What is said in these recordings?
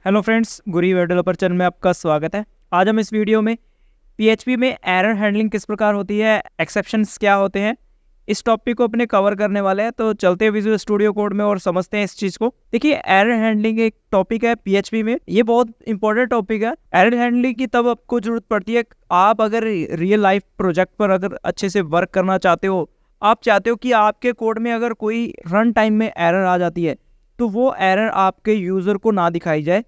Hello friends, गुरी web developer channel में आपका स्वागत है। आज हम इस वीडियो में पीएचपी में एरर हैंडलिंग किस प्रकार होती है, एक्सेप्शंस क्या होते हैं, इस टॉपिक को अपने कवर करने वाले हैं। तो चलते हैं विजुअल स्टूडियो कोड में और समझते हैं इस चीज़ को। देखिए, एरर हैंडलिंग एक टॉपिक है पीएचपी में, ये बहुत इंपॉर्टेंट टॉपिक है। एरर हैंडलिंग की तब आपको जरूरत पड़ती है आप अगर रियल लाइफ प्रोजेक्ट पर अगर अच्छे से वर्क करना चाहते हो, आप चाहते हो कि आपके कोड में अगर कोई रन टाइम में एरर आ जाती है तो वो एरर आपके यूज़र को ना दिखाई जाए,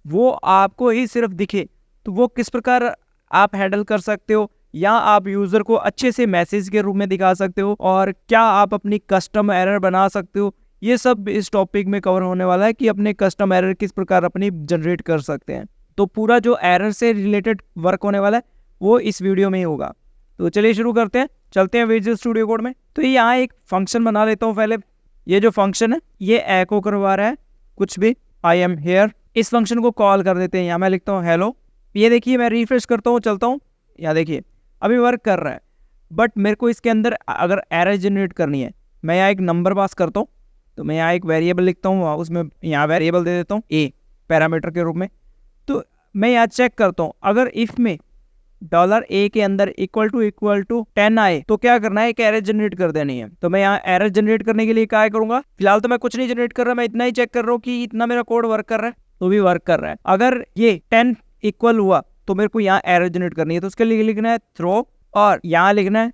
वो आपको ही सिर्फ दिखे। तो वो किस प्रकार आप हैंडल कर सकते हो, या आप यूज़र को अच्छे से मैसेज के रूप में दिखा सकते हो, और क्या आप अपनी कस्टम एरर बना सकते हो, ये सब इस टॉपिक में कवर होने वाला है कि अपने कस्टम एरर किस प्रकार अपनी जनरेट कर सकते हैं। तो पूरा जो एरर से रिलेटेड वर्क होने वाला है वो इस वीडियो में ही होगा। तो चलिए शुरू करते हैं, चलते हैं विजुअल स्टूडियो कोड में। तो यहाँ एक फंक्शन बना लेता हूँ पहले। ये जो फंक्शन है ये एको करवा रहा है कुछ भी, आई एम हेयर। इस फंक्शन को कॉल कर देते हैं। यहाँ मैं लिखता हूँ हेलो। ये देखिए, मैं रिफ्रेश करता हूँ, चलता हूँ, यहाँ देखिए अभी वर्क कर रहा है। बट मेरे को इसके अंदर अगर एरर जनरेट करनी है, मैं यहाँ एक नंबर पास करता हूँ। तो मैं यहाँ एक वेरिएबल लिखता हूँ, उसमें यहाँ वेरिएबल दे देता हूँ ए पैरामीटर के रूप में। तो मैं यहाँ चेक करता हूँ, अगर इफ में $a के अंदर इक्वल टू 10 आए तो क्या करना है, एक एरर जनरेट कर देनी है। तो मैं यहाँ एरर जनरेट करने के लिए क्या करूंगा, फिलहाल तो मैं कुछ नहीं जनरेट कर रहा, मैं इतना ही चेक कर रहा हूँ कि इतना मेरा कोड वर्क कर रहा है, तो भी वर्क कर रहा है। अगर ये 10 इक्वल हुआ तो मेरे को यहाँ एरर जनरेट करनी है। तो उसके लिए लिखना है थ्रो, और यहाँ लिखना है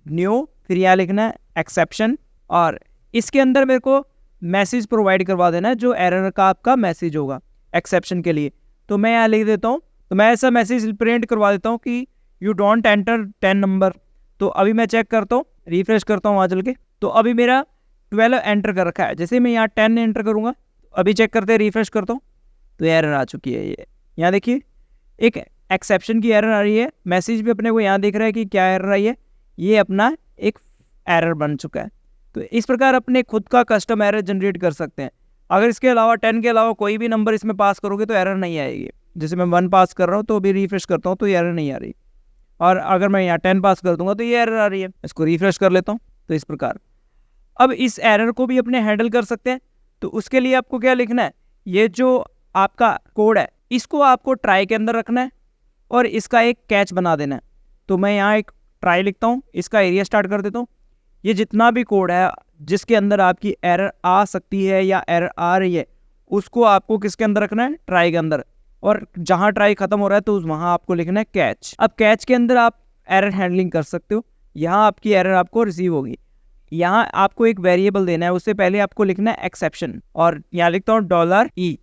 न्यू, फिर यहाँ लिखना है एक्सेप्शन, और इसके अंदर मेरे को मैसेज प्रोवाइड करवा देना है जो एरर का आपका मैसेज होगा एक्सेप्शन के लिए। तो मैं यहाँ लिख देता हूँ, तो मैं ऐसा मैसेज प्रिंट करवा देता हूँ कि यू डोंट एंटर 10 नंबर। तो अभी मैं चेक करता हूँ, रिफ्रेश करता हूँ वहाँ चल के, तो अभी मेरा 12 एंटर कर रखा है। जैसे मैं यहाँ 10 एंटर करूँगा, अभी चेक करते हैं, रिफ्रेश करता हूँ, तो एरर आ चुकी है। ये यहाँ देखिए एक एक्सेप्शन की एरर आ रही है, मैसेज भी अपने को यहाँ दिख रहा है कि क्या एरर आई है, ये अपना एक एरर बन चुका है। तो इस प्रकार अपने खुद का कस्टम एरर जनरेट कर सकते हैं। अगर इसके अलावा 10 के अलावा कोई भी नंबर इसमें पास करोगे तो एरर नहीं आएगी। जैसे मैं 1 पास कर रहा हूँ तो अभी रिफ्रेश करता हूँ तो ये एरर नहीं आ रही, और अगर मैं यहाँ 10 पास कर दूंगा तो ये एरर आ रही है। इसको रिफ्रेश कर लेता हूँ। तो इस प्रकार अब इस एरर को भी अपने हैंडल कर सकते हैं। तो उसके लिए आपको क्या लिखना है, ये जो आपका कोड है इसको आपको ट्राई के अंदर रखना है और इसका एक कैच बना देना है। तो मैं यहाँ एक ट्राई लिखता हूँ, इसका एरिया स्टार्ट कर देता हूँ। ये जितना भी कोड है जिसके अंदर आपकी एरर आ सकती है या एरर आ रही है, उसको आपको किसके अंदर रखना है, ट्राई के अंदर। और जहाँ ट्राई खत्म हो रहा है तो वहाँ आपको लिखना है कैच। अब कैच के अंदर आप एरर हैंडलिंग कर सकते हो। यहाँ आपकी एरर आपको रिसीव होगी। यहाँ आपको एक वेरिएबल देना है, उससे पहले आपको लिखना है एक्सेप्शन, और यहाँ लिखता हूँ $E।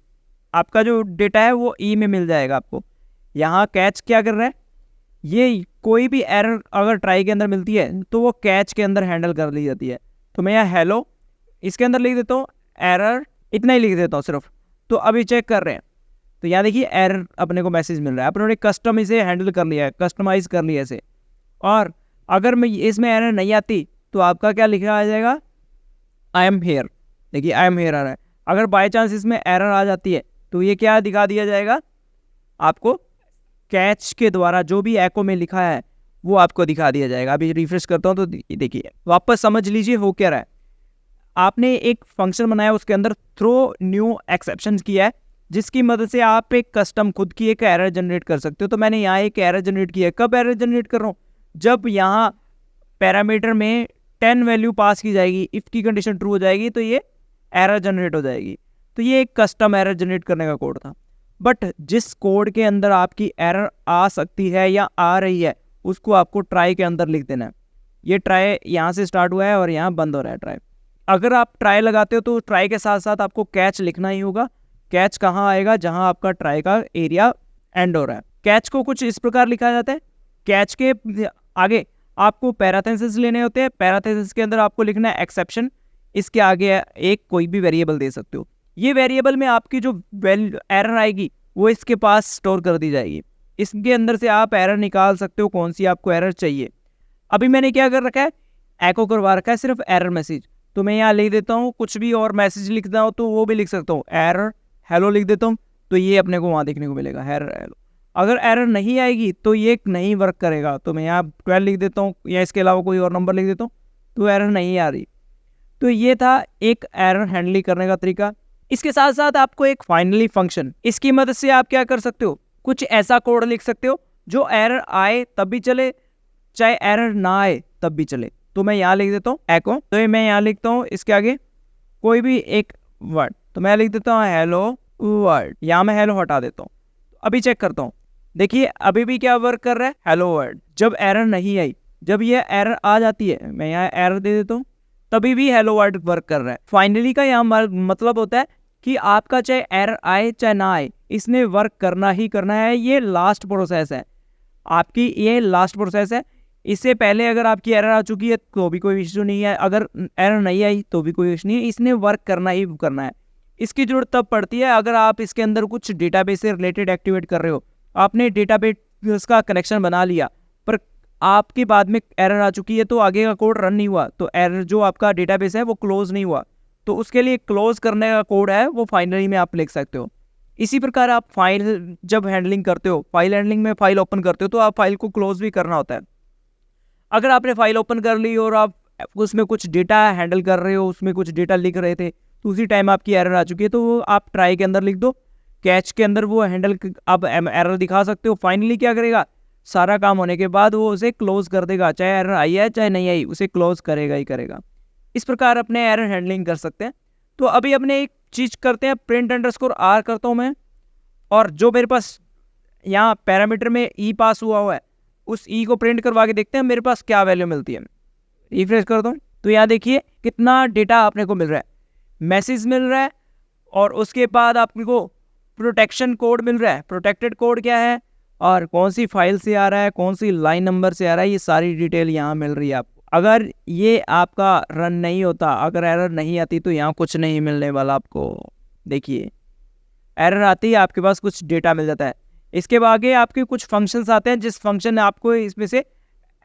आपका जो डेटा है वो ई में मिल जाएगा आपको। यहाँ कैच क्या कर रहा है, ये कोई भी एरर अगर ट्राई के अंदर मिलती है तो वो कैच के अंदर हैंडल कर ली जाती है। तो मैं यहाँ हेलो इसके अंदर लिख देता हूँ, एरर इतना ही लिख देता हूँ सिर्फ। तो अभी चेक कर रहे हैं, तो यहाँ देखिए एरर अपने को मैसेज मिल रहा है। अपने कस्टम इसे हैंडल कर लिया है, कस्टमाइज कर लिया इसे। और अगर मैं इसमें एरर नहीं आती तो आपका क्या लिखा आ जाएगा, आई एम हेयर। देखिए आई एम हेयर आ रहा है। अगर बाई चांस इसमें एरर आ जाती है तो ये क्या दिखा दिया जाएगा आपको, कैच के द्वारा जो भी एको में लिखा है वो आपको दिखा दिया जाएगा। अभी रिफ्रेश करता हूँ तो देखिए वापस समझ लीजिए हो क्या रहा है। आपने एक फंक्शन बनाया, उसके अंदर थ्रो न्यू एक्सेप्शन किया है, जिसकी मदद से आप एक कस्टम खुद की एक एरर जनरेट कर सकते हो। तो मैंने यहाँ एक एरर जनरेट किया है। कब एरर जनरेट कर रहा हूँ, जब यहाँ पैरामीटर में 10 वैल्यू पास की जाएगी, इफ की कंडीशन ट्रू हो जाएगी तो ये एरर जनरेट हो जाएगी। तो ये एक कस्टम एरर जनरेट करने का कोड था। बट जिस कोड के अंदर आपकी एरर आ सकती है या आ रही है उसको आपको ट्राई के अंदर लिख देना है। ये ट्राई यहाँ से स्टार्ट हुआ है और यहाँ बंद हो रहा है ट्राई। अगर आप ट्राई लगाते हो तो ट्राई के साथ साथ आपको कैच लिखना ही होगा। कैच कहाँ आएगा, जहाँ आपका ट्राई का एरिया एंड हो रहा है। कैच को कुछ इस प्रकार लिखा जाता है, कैच के आगे आपको पैराथेसिस लेने होते हैं। पैराथेसिस के अंदर आपको लिखना है एक्सेप्शन, इसके आगे एक कोई भी वेरिएबल दे सकते हो। ये वेरिएबल में आपकी जो एरर आएगी वो इसके पास स्टोर कर दी जाएगी। इसके अंदर से आप एरर निकाल सकते हो, कौन सी आपको एरर चाहिए। अभी मैंने क्या कर रखा है, एको करवा रखा है सिर्फ एरर मैसेज। तो मैं यहाँ लिख देता हूँ कुछ भी, और मैसेज लिखता हूँ तो वो भी लिख सकता हूँ, एरर हेलो लिख देता हूँ। तो ये अपने को वहाँ देखने को मिलेगा एरर हेलो। अगर एरर नहीं आएगी तो ये नहीं वर्क करेगा। तो मैं यहाँ 12 लिख देता हूँ, या इसके अलावा कोई और नंबर लिख देता हूँ, तो एरर नहीं आ रही। तो ये था एक एरर हैंडलिंग करने का तरीका। इसके साथ साथ आपको एक फाइनली फंक्शन, इसकी मदद से आप क्या कर सकते हो, कुछ ऐसा कोड लिख सकते हो जो एरर आए तब भी चले, चाहे एरर ना आए तब भी चले। तो मैं यहाँ लिख देता हूँ एको, तो ये मैं यहाँ लिखता हूँ इसके आगे कोई भी एक वर्ड, तो मैं लिख देता हूँ हेलो वर्ड, यहाँ मैं हेलो हटा देता हूँ। अभी चेक करता हूँ, देखिए अभी भी क्या वर्क कर रहा है, हेलो वर्ड। जब एरर नहीं आई, जब ये एरर आ जाती है, मैं यहाँ एरर दे देता हूँ, तभी भी हेलो वर्ड वर्क कर रहा है। फाइनली का यहाँ मतलब होता है कि आपका चाहे एरर आए चाहे ना आए, इसने वर्क करना ही करना है। ये लास्ट प्रोसेस है आपकी, ये लास्ट प्रोसेस है। इससे पहले अगर आपकी एरर आ चुकी है तो भी कोई इशू नहीं है, अगर एरर नहीं आई तो भी कोई इशू नहीं है, इसने वर्क करना ही करना है। इसकी जरूरत तब पड़ती है अगर आप इसके अंदर कुछ डेटाबेस से रिलेटेड एक्टिवेट कर रहे हो, आपने डेटाबेस का कनेक्शन बना लिया पर आपके बाद में एरर आ चुकी है तो आगे का कोड रन नहीं हुआ, तो एरर जो आपका डेटाबेस है वो क्लोज नहीं हुआ, तो उसके लिए क्लोज करने का कोड है वो फाइनली में आप लिख सकते हो। इसी प्रकार आप फाइल जब हैंडलिंग करते हो, फाइल हैंडलिंग में फाइल ओपन करते हो तो आप फाइल को क्लोज भी करना होता है। अगर आपने फाइल ओपन कर ली और आप उसमें कुछ डेटा हैंडल कर रहे हो, उसमें कुछ डेटा लिख रहे थे, तो उसी टाइम आपकी एरर आ चुकी है, तो वो आप ट्राई के अंदर लिख दो, कैच के अंदर वो हैंडल आप एरर दिखा सकते हो। फाइनली क्या करेगा, सारा काम होने के बाद वो उसे क्लोज कर देगा, चाहे एरर आई है चाहे नहीं आई, उसे क्लोज करेगा ही करेगा। इस प्रकार अपने एरर हैंडलिंग कर सकते हैं। तो अभी अपने एक चीज़ करते हैं, प्रिंट अंडरस्कोर आर करता हूँ मैं, और जो मेरे पास यहाँ पैरामीटर में ई पास हुआ है उस ई को प्रिंट करवा के देखते हैं मेरे पास क्या वैल्यू मिलती है। रिफ्रेश कर दो तो यहाँ देखिए कितना डेटा आपने को मिल रहा है, मैसेज मिल रहा है, और उसके बाद आपको प्रोटेक्शन कोड मिल रहा है। प्रोटेक्टेड कोड क्या है और कौन सी फाइल से आ रहा है, कौन सी लाइन नंबर से आ रहा है, ये सारी डिटेल यहाँ मिल रही है आपको। अगर ये आपका रन नहीं होता, अगर एरर नहीं आती तो यहाँ कुछ नहीं मिलने वाला आपको। देखिए एरर आती है, आपके पास कुछ डेटा मिल जाता है। इसके आगे आपके कुछ फंक्शंस आते हैं, जिस फंक्शन आपको इसमें से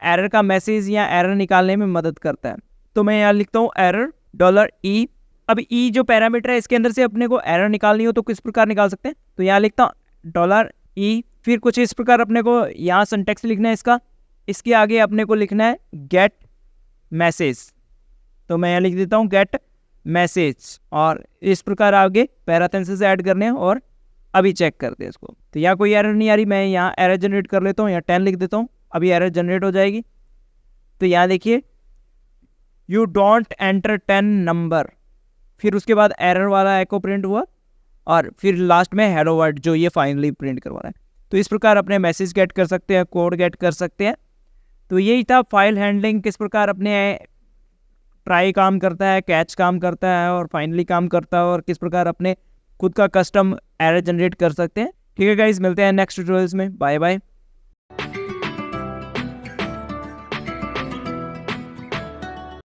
एरर का मैसेज या एरर निकालने में मदद करता है। तो मैं यहाँ लिखता हूँ एरर $e। अब ई जो पैरामीटर है इसके अंदर से अपने को एरर निकालनी हो तो किस प्रकार निकाल सकते हैं, तो यहाँ लिखता हूँ $e। फिर कुछ इस प्रकार अपने को यहाँ सिंटैक्स लिखना है इसका, इसके आगे अपने को लिखना है गेट मैसेज, तो मैं यहाँ लिख देता हूँ गेट मैसेज, और इस प्रकार आगे पैराथेसिस ऐड करने हैं। और अभी चेक करते हैं इसको, तो यहाँ कोई एरर नहीं आ रही, मैं यहाँ एरर जनरेट कर लेता हूँ, यहाँ 10 लिख देता हूँ, अभी एरर जनरेट हो जाएगी। तो यहाँ देखिए यू डोंट एंटर 10 नंबर, फिर उसके बाद एरर वाला एको प्रिंट हुआ, और फिर लास्ट में हेलो वर्ड जो ये फाइनली प्रिंट करवा रहा है। तो इस प्रकार अपने मैसेज गेट कर सकते हैं, कोड गेट कर सकते हैं। तो यही था फाइल हैंडलिंग, किस प्रकार अपने ट्राई काम करता है, कैच काम करता है और फाइनली काम करता है, और किस प्रकार अपने खुद का कस्टम एरर जनरेट कर सकते हैं। ठीक है गाइस, मिलते हैं नेक्स्ट ट्यूटोरियल्स में, बाय बाय।